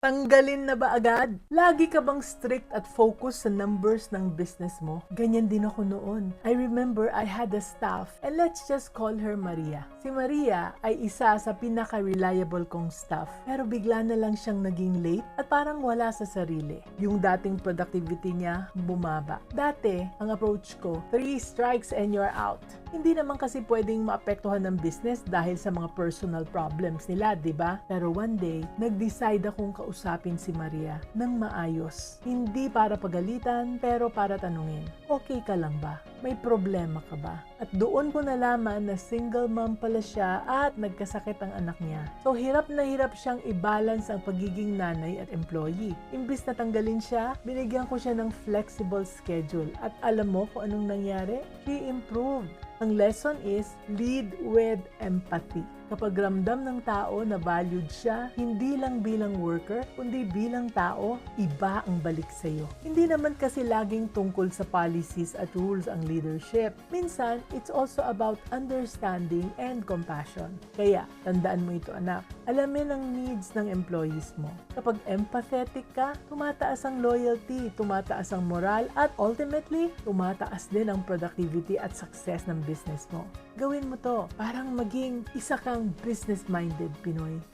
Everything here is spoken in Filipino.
Tanggalin na ba agad? Lagi ka bang strict at focus sa numbers ng business mo? Ganyan din ako noon. I remember I had a staff and let's just call her Maria. Si Maria ay isa sa pinaka-reliable kong staff pero bigla na lang siyang naging late at parang wala sa sarili. Yung dating productivity niya bumaba. Dati, ang approach ko, 3 strikes and you're out. Hindi naman kasi pwedeng maapektuhan ng business dahil sa mga personal problems nila, di ba? Pero one day, nag-decide akong kausapin si Maria ng maayos. Hindi para pagalitan, pero para tanungin, okay ka lang ba? May problema ka ba? At doon ko nalaman na single mom pala siya at nagkasakit ang anak niya. So hirap na hirap siyang i-balance ang pagiging nanay at employee. Imbis na tanggalin siya, binigyan ko siya ng flexible schedule. At alam mo kung anong nangyari? She improved. Ang lesson is, lead with empathy. Kapag ramdam ng tao na valued siya, hindi lang bilang worker, kundi bilang tao, iba ang balik sa'yo. Hindi naman kasi laging tungkol sa policies at rules ang leadership. Minsan, it's also about understanding and compassion. Kaya, tandaan mo ito anak, alamin ang needs ng employees mo. Kapag empathetic ka, tumataas ang loyalty, tumataas ang moral, at ultimately, tumataas din ang productivity at success ng business mo. Gawin mo to, parang maging isa kang business-minded Pinoy.